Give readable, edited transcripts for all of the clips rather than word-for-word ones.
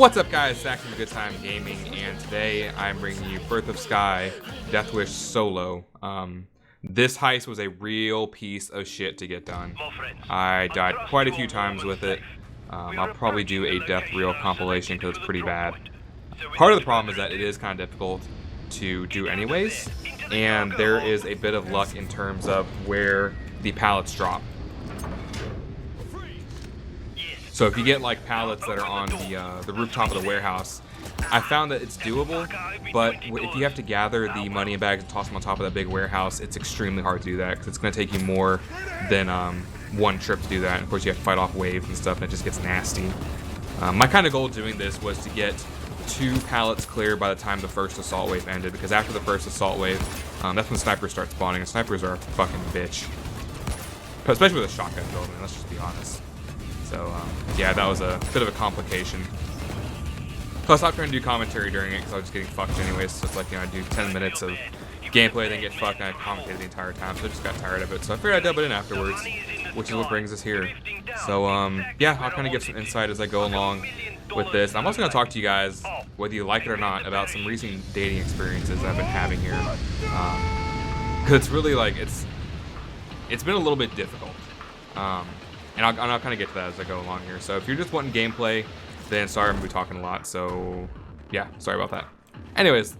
What's up, guys? Zach from Good Time Gaming, and today I'm bringing you Birth of Sky Death Wish Solo. This heist was a real piece of shit to get done. I died quite a few times with it. I'll probably do a death reel compilation because it's pretty bad. Part of the problem is that it is kind of difficult to do anyways, and there is a bit of luck in terms of where the pallets drop. So if you get like pallets that are on the rooftop of the warehouse, I found that it's doable, but if you have to gather the money in bags and toss them on top of that big warehouse, it's extremely hard to do that because it's going to take you more than one trip to do that. And of course, you have to fight off waves and stuff, and it just gets nasty. My kind of goal doing this was to get 2 pallets clear by the time the first assault wave ended, because after the first assault wave, that's when snipers start spawning, and snipers are a fucking bitch. Especially with a shotgun build, man, let's just be honest. So, yeah, that was a bit of a complication. Plus, I stopped trying to do commentary during it because I was just getting fucked anyways. So it's like, you know, I do 10 minutes of gameplay, then get fucked, and I commentated the entire time. So I just got tired of it. So I figured I'd dub it in afterwards, which is what brings us here. So, yeah, I'll kind of give some insight as I go along with this. I'm also going to talk to you guys, whether you like it or not, about some recent dating experiences I've been having here. Because it's really, like, it's been a little bit difficult. And I'll kind of get to that as I go along here. So if you're just wanting gameplay, then sorry, I'm going to be talking a lot. So yeah, sorry about that. Anyways,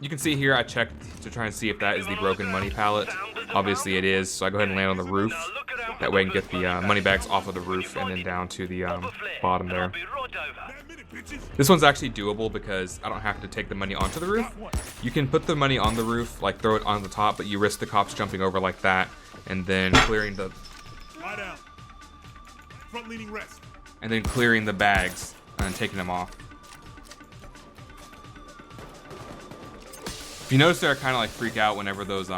you can see here I checked to try and see if that is the broken money pallet. Obviously it is, so I go ahead and land on the roof. That way I can get the money bags off of the roof and then down to the bottom there. This one's actually doable because I don't have to take the money onto the roof. You can put the money on the roof, like throw it on the top, but you risk the cops jumping over like that and then clearing the... Front-leaning rest. And then clearing the bags and taking them off. If you notice there, I kind of like freak out whenever those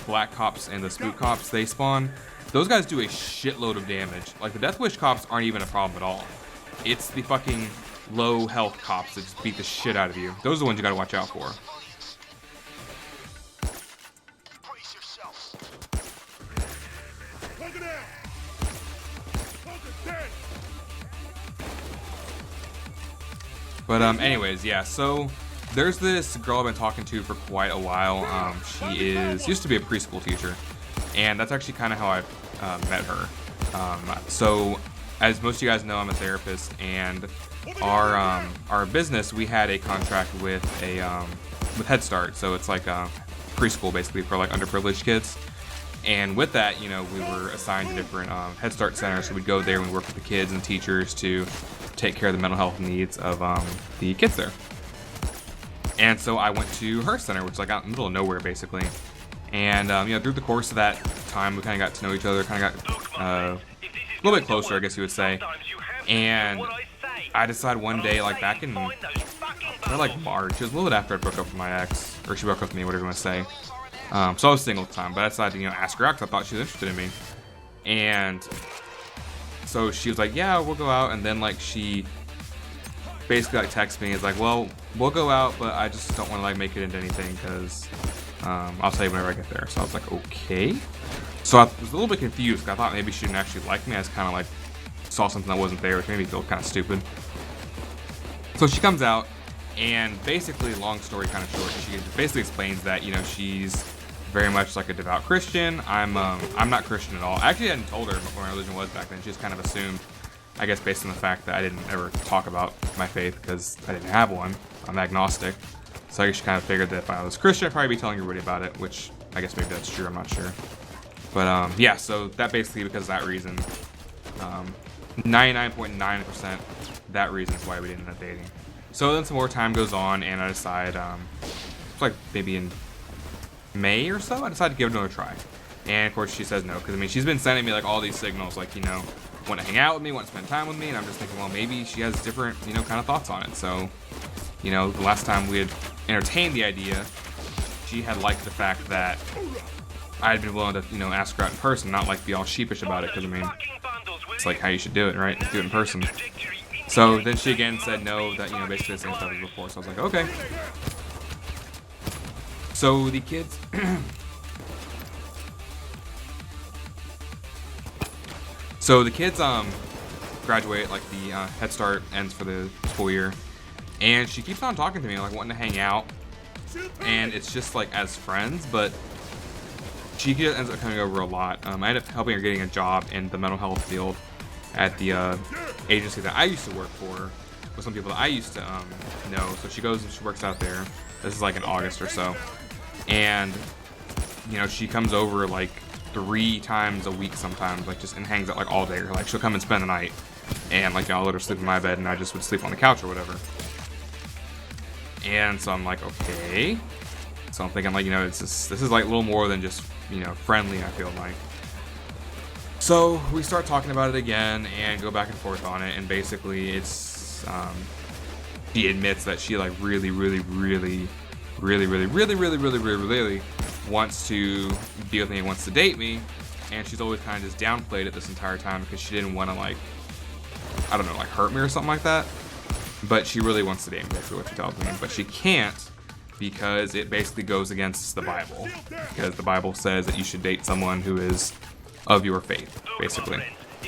black cops and the spook cops, they spawn. Those guys do a shitload of damage. Like the Death Wish cops aren't even a problem at all. It's the fucking low health cops that just beat the shit out of you. Those are the ones you gotta watch out for. But anyways, yeah, so there's this girl I've been talking to for quite a while. She used to be a preschool teacher, and that's actually kind of how I met her. So as most of you guys know, I'm a therapist, and our business, we had a contract with with Head Start, so it's like a preschool basically for like underprivileged kids. And with that, you know, we were assigned to different Head Start centers, so we'd go there and we'd work with the kids and teachers to take care of the mental health needs of the kids there. And so I went to her center, which is like out in the middle of nowhere basically. And you know, through the course of that time, we kind of got to know each other, kind of got a little bit closer, I guess you would say. And I decided one day, like back in like March, it was a little bit after I broke up with my ex, or she broke up with me, whatever you want to say. So I was single at the time, but I decided to, you know, ask her out because I thought she was interested in me. And so she was like, yeah, we'll go out. And then like she basically like texted me, is like, well, we'll go out, but I just don't want to like make it into anything because I'll tell you whenever I get there. So I was like, okay. So I was a little bit confused. I thought maybe she didn't actually like me. I just kind of like saw something that wasn't there, which made me feel kind of stupid. So she comes out, and basically, long story kind of short, she basically explains that, you know, she's very much like a devout Christian. I'm not Christian at all. I actually hadn't told her what my religion was back then. She just kind of assumed, I guess based on the fact that I didn't ever talk about my faith because I didn't have one. I'm agnostic. So I guess she kind of figured that if I was Christian, I'd probably be telling everybody about it, which I guess maybe that's true, I'm not sure. But yeah, so that basically, because of that reason, 99.9% that reason is why we didn't end up dating. So then some more time goes on, and I decide, it's like maybe in May or so, I decided to give it another try. And of course she says no, because I mean, she's been sending me like all these signals, like, you know, want to hang out with me, want to spend time with me, and I'm just thinking, well, maybe she has different, you know, kind of thoughts on it. So, you know, the last time we had entertained the idea, she had liked the fact that I had been willing to, you know, ask her out in person, not like be all sheepish about it, because I mean, it's like how you should do it, right? Do it in person. So then she again said no, that, you know, basically the same stuff as before. So I was like, okay. So the kids graduate, like the Head Start ends for the school year, and she keeps on talking to me, like wanting to hang out, and it's just like as friends, but she ends up coming over a lot. I end up helping her getting a job in the mental health field at the agency that I used to work for with some people that I used to know. So she goes and she works out there. This is like in August or so, and you know, she comes over like 3 times a week sometimes, like just and hangs out like all day. Or like she'll come and spend the night, and like, you know, I'll let her sleep in my bed, and I just would sleep on the couch or whatever. And so I'm like, okay. So I'm thinking, like, you know, this is like a little more than just, you know, friendly, I feel like. So we start talking about it again and go back and forth on it, and basically it's she admits that she like really wants to be with me and wants to date me, and she's always kind of just downplayed it this entire time because she didn't want to, like, I don't know, like hurt me or something like that. But she really wants to date me, basically what she tells me, but she can't because it basically goes against the Bible, because the Bible says that you should date someone who is of your faith, basically.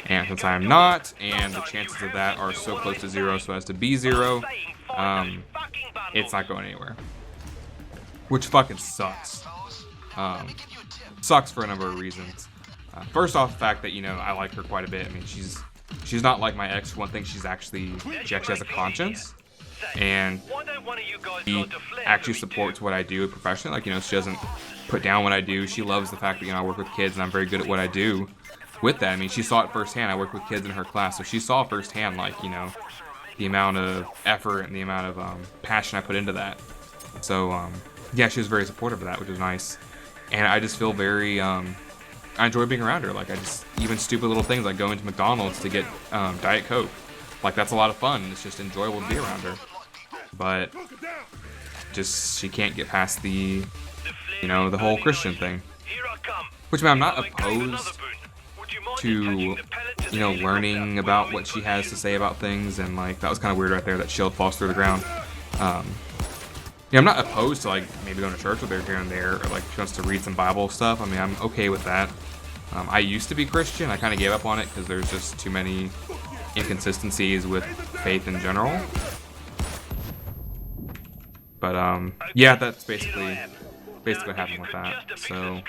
And since I am not, and the chances of that are so close to 0 so as to be 0, it's not going anywhere. Which fucking sucks. Sucks for a number of reasons. First off, the fact that, you know, I like her quite a bit. I mean, she's not like my ex. One thing, she actually has a conscience, and she actually supports what I do professionally. Like, you know, she doesn't put down what I do. She loves the fact that, you know, I work with kids and I'm very good at what I do with that. I mean, she saw it firsthand. I work with kids in her class, so she saw firsthand, like, you know, the amount of effort and the amount of passion I put into that. So yeah, she was very supportive of that, which is nice. And I just feel very I enjoy being around her. Like, I just, even stupid little things like going to McDonald's to get Diet Coke, like, that's a lot of fun. It's just enjoyable to be around her. But just, she can't get past the, you know, the whole Christian thing. Which, man, I'm not opposed to, you know, learning about what she has to say about things, and like, that was kind of weird right there, that shield falls through the ground. Yeah, I'm not opposed to, like, maybe going to church with her here and there, or like she wants to read some Bible stuff. I mean, I'm okay with that. I used to be Christian. I kind of gave up on it because there's just too many inconsistencies with faith in general. But yeah, that's basically what happened with that. So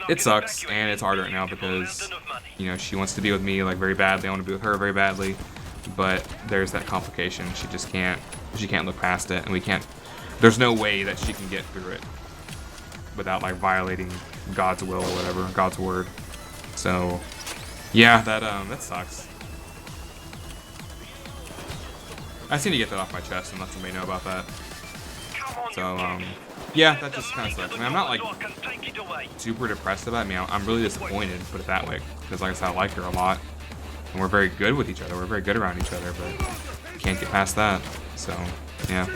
it sucks, and it's hard right now because, you know, she wants to be with me like very badly. I want to be with her very badly, but there's that complication. She just can't look past it, and we can't. There's no way that she can get through it without, like, violating God's will or whatever, God's word. So yeah, that sucks. I just need to get that off my chest and let somebody know about that. So yeah, that just kind of sucks. I mean, I'm not like super depressed about it. I mean, I'm really disappointed, put it that way, because like I said, I like her a lot, and we're very good with each other. We're very good around each other, but can't get past that. So yeah.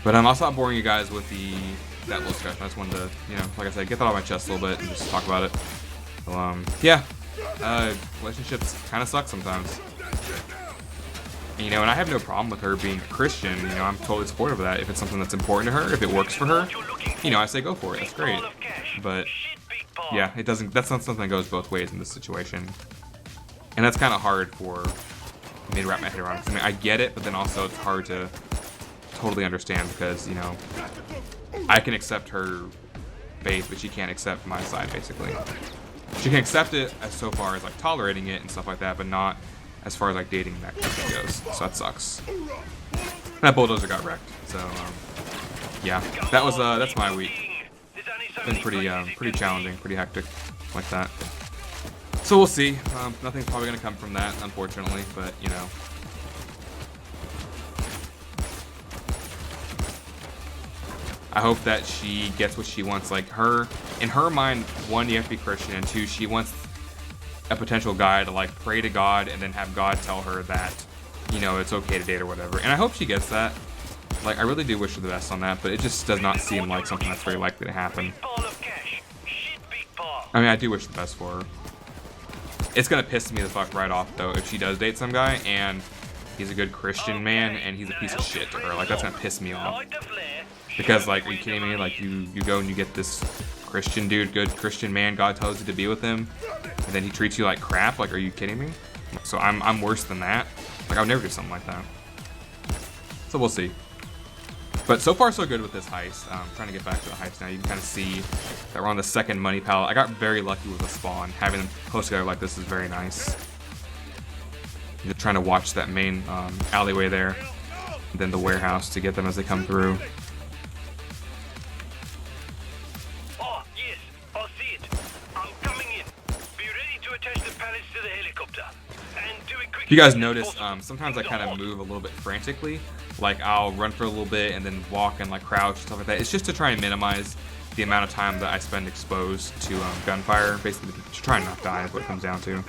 But I'll stop boring you guys with that little discussion. I just wanted to, you know, like I said, get that off my chest a little bit and just talk about it. So yeah, relationships kind of suck sometimes. And, you know, and I have no problem with her being a Christian. You know, I'm totally supportive of that. If it's something that's important to her, if it works for her, you know, I say go for it. That's great. But yeah, it doesn't. That's not something that goes both ways in this situation. And that's kind of hard for me to wrap my head around. I mean, I get it, but then also it's hard to totally understand because, you know, I can accept her faith, but she can't accept my side, basically. She can accept it as so far as, like, tolerating it and stuff like that, but not as far as, like, dating that kind of thing goes. So that sucks. That bulldozer got wrecked. So yeah, that's my week. Been pretty challenging, pretty hectic, like that. So we'll see. Nothing's probably gonna come from that, unfortunately, but you know. I hope that she gets what she wants. Like, in her mind, 1, you have to be Christian, and 2, she wants a potential guy to, like, pray to God and then have God tell her that, you know, it's okay to date or whatever. And I hope she gets that. Like, I really do wish her the best on that, but it just does not seem like something that's very likely to happen. I mean, I do wish the best for her. It's gonna piss me the fuck right off, though, if she does date some guy and he's a good Christian man and he's a piece of shit to her. Like, that's gonna piss me off. Because, like, are you kidding me? Like, you go and you get this Christian dude, good Christian man, God tells you to be with him, and then he treats you like crap? Like, are you kidding me? So I'm worse than that. Like, I would never do something like that. So we'll see. But so far so good with this heist. Trying to get back to the heist now. You can kind of see that we're on the second money pallet. I got very lucky with the spawn. Having them close together like this is very nice. You're trying to watch that main alleyway there. And then the warehouse to get them as they come through. Oh, yes, I see it. I'm coming in. Be ready to attach the pallets to the helicopter. And do it quickly. If you guys notice, sometimes I kind of move a little bit frantically. Like, I'll run for a little bit and then walk and like crouch and stuff like that. It's just to try and minimize the amount of time that I spend exposed to gunfire, basically to try and not die is what it comes down to.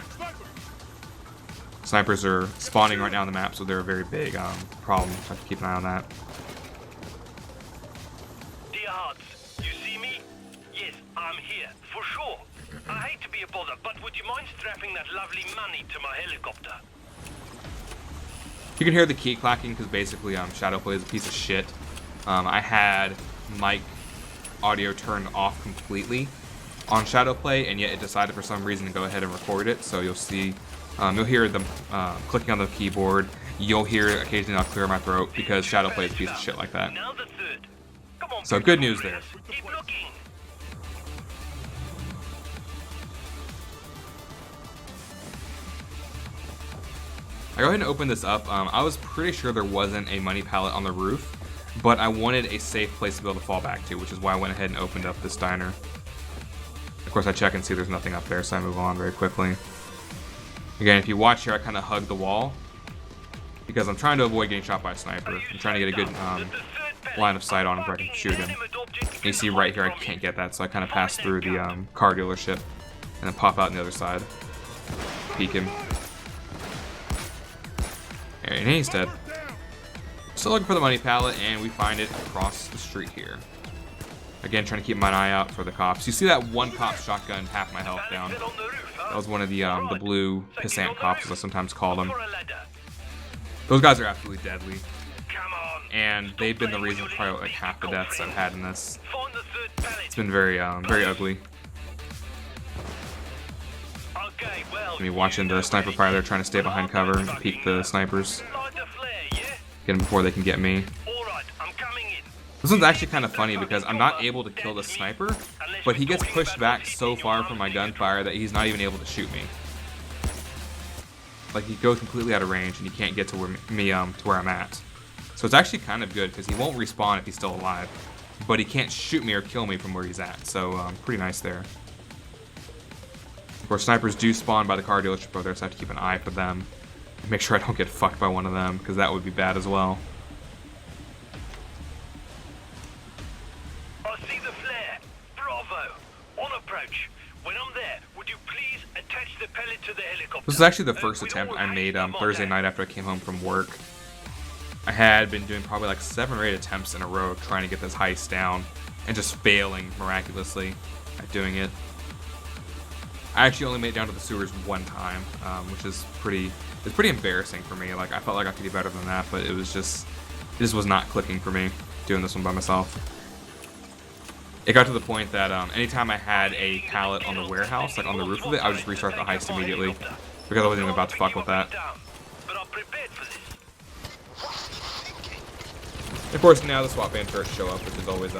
Snipers are spawning right now on the map, so they're a very big problem. So I have to keep an eye on that. Dear hearts, you see me? Yes, I'm here, for sure. I hate to be a bother, but would you mind strapping that lovely money to my helicopter? You can hear the key clacking because basically Shadowplay is a piece of shit. I had mic audio turned off completely on Shadowplay, and yet it decided for some reason to go ahead and record it. So you'll see, you'll hear them clicking on the keyboard. You'll hear occasionally I'll clear my throat because Shadowplay is a piece of shit like that. Now the third. Come on, So good news there. keep looking. I go ahead and open this up. I was pretty sure there wasn't a money pallet on the roof, but I wanted a safe place to be able to fall back to, which is why I went ahead and opened up this diner. Of course, I check and see there's nothing up there, so I move on very quickly. Again, if you watch here, I kind of hug the wall because I'm trying to avoid getting shot by a sniper. I'm trying to get a good line of sight on him where I can shoot him. And you see right here, I can't get that, so I kind of pass through the car dealership and then pop out on the other side. Peek him. And he's dead. Still looking for the money pallet, and we find it across the street here. Again, trying to keep my eye out for the cops. You see that one cop shotgun half my health down. That was one of the blue pissant cops, as I sometimes call them. Those guys are absolutely deadly. And they've been the reason for probably like half the deaths I've had in this. It's been very ugly. Me watching the sniper fire there, trying to stay behind cover and peek the snipers. Get them before they can get me. This one's actually kind of funny because I'm not able to kill the sniper, but he gets pushed back so far from my gunfire that he's not even able to shoot me. Like, he goes completely out of range and he can't get to where I'm at. So it's actually kind of good because he won't respawn if he's still alive, but he can't shoot me or kill me from where he's at. So pretty nice there. Of course, snipers do spawn by the car dealership over there, so I have to keep an eye for them. Make sure I don't get fucked by one of them, because that would be bad as well. I see the flare. Bravo. On approach. When I'm there, would you please attach the pellet to the helicopter? This is actually the first attempt I made Thursday night after I came home from work. I had been doing probably like 7 or 8 attempts in a row trying to get this heist down, and just failing miraculously at doing it. I actually only made it down to the sewers one time, which is pretty embarrassing for me. Like, I felt like I could do better than that, but it just was not clicking for me doing this one by myself. It got to the point that anytime I had a pallet on the warehouse, like on the roof of it, I would just restart the heist immediately because I wasn't even about to fuck with that. And of course, now the SWAT van turrets show up, which is always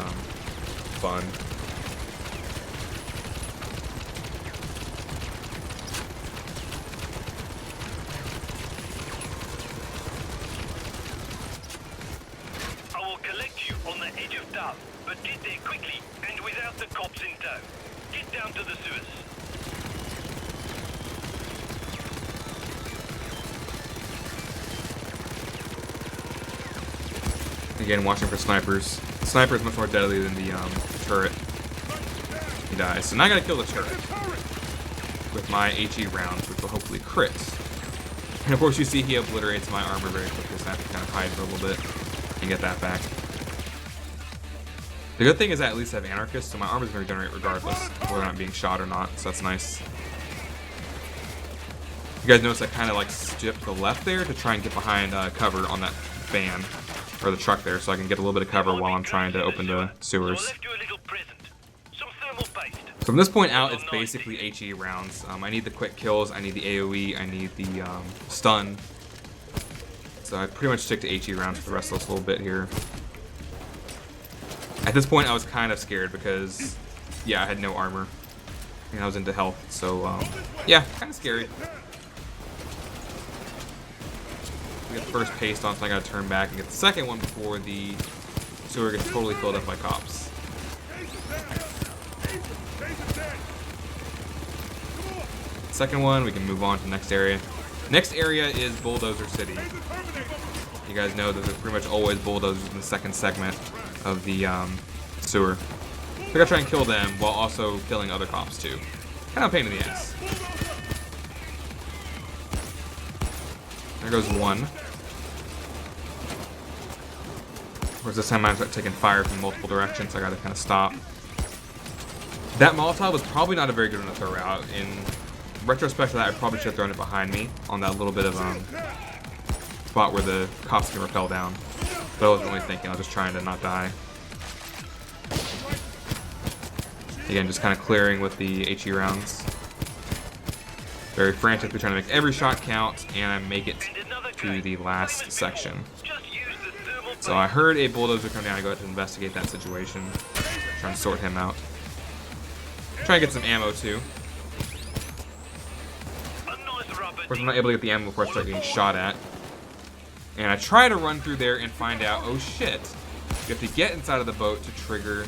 fun. On the edge of town, but get there quickly and without the cops in tow. Get down to the sewers. Again, watching for snipers. The sniper is much more deadly than the turret. He dies. So now I gotta kill the turret with my HE rounds, which will hopefully crit. And of course, you see he obliterates my armor very quickly, so I have to kind of hide for a little bit and get that back. The good thing is I at least have anarchists, so my armor is going to regenerate regardless of whether I'm being shot or not, so that's nice. You guys notice I kind of like skipped to the left there to try and get behind cover on that van, or the truck there, so I can get a little bit of cover while I'm trying to open the sewers. So I left you a little present. Some thermal paste. from this point out, it's basically HE rounds. I need the quick kills, I need the AoE, I need the stun. So I pretty much stick to HE rounds for the rest of this little bit here. At this point, I was kind of scared because, yeah, I had no armor. And I was into health, so, yeah, kind of scary. We got the first paste on, so I gotta turn back and get the second one before the sewer gets totally filled up by cops. Second one, we can move on to the next area. Next area is Bulldozer City. You guys know that there's pretty much always bulldozers in the second segment of the sewer. I gotta try and kill them while also killing other cops too. Kind of a pain in the ass. There goes one. Whereas this time I start taking fire from multiple directions, so I gotta kind of stop. That Molotov was probably not a very good one to throw out. In retrospect to that, I probably should have thrown it behind me on that little bit of spot where the cops can rappel down. But I wasn't really thinking, I was just trying to not die. Again, just kind of clearing with the HE rounds. Very frantically trying to make every shot count, and I make it to the last section. So I heard a bulldozer come down. I go ahead to investigate that situation. Try and sort him out. Try and get some ammo too. Of course, I'm not able to get the ammo before I start getting shot at. And I try to run through there and find out, oh shit, you have to get inside of the boat to trigger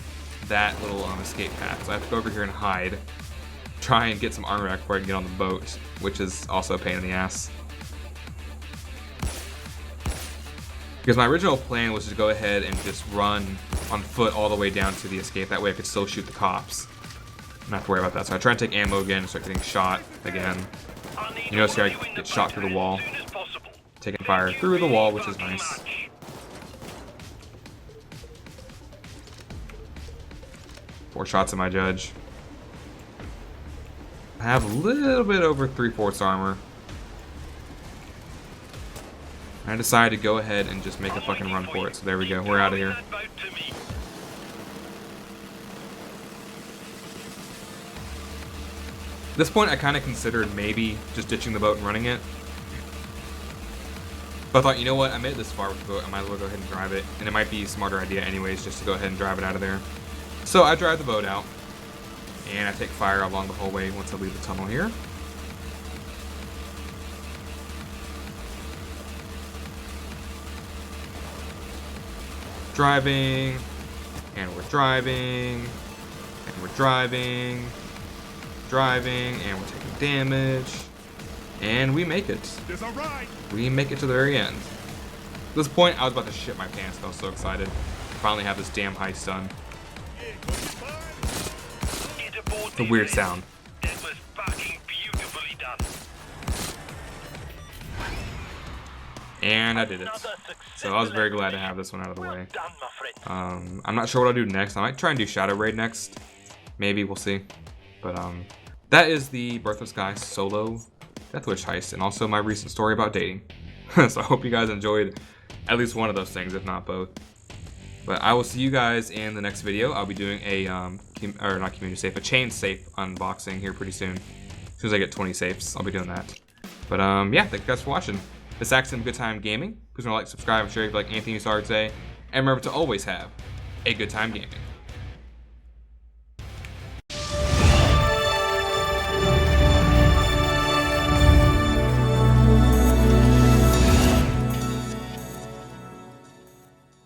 that little escape path. So I have to go over here and hide. Try and get some armor back before I can get on the boat, which is also a pain in the ass. Because my original plan was to go ahead and just run on foot all the way down to the escape. That way I could still shoot the cops. Not have to worry about that. So I try and take ammo again and start getting shot again. You notice here I get shot through the wall. Taking fire through the wall, which is nice. Four shots at my judge. I have a little bit over 3/4 armor. I decided to go ahead and just make a fucking run for it. So there we go. We're out of here. At this point, I kind of considered maybe just ditching the boat and running it. But I thought, you know what? I made it this far with the boat. I might as well go ahead and drive it. And it might be a smarter idea anyways, just to go ahead and drive it out of there. So I drive the boat out. And I take fire along the whole way once I leave the tunnel here. Driving. And we're driving. And we're driving. Driving. And we're taking damage. And we make it. We make it to the very end. At this point, I was about to shit my pants. I was so excited to finally have this damn heist done. It's a weird sound. That was fucking beautifully done. And I did it. So I was very glad to have this one out of the way. I'm not sure what I'll do next. I might try and do Shadow Raid next. Maybe, we'll see. But that is the Birth of Sky solo Death Wish heist, and also my recent story about dating. So I hope you guys enjoyed at least one of those things, if not both. But I will see you guys in the next video. I'll be doing a, or not community safe, a chain safe unboxing here pretty soon. As soon as I get 20 safes, I'll be doing that. But yeah, thank you guys for watching. This has been Good Time Gaming. Please remember to like, subscribe, and share if you like anything you saw today. And remember to always have a good time gaming.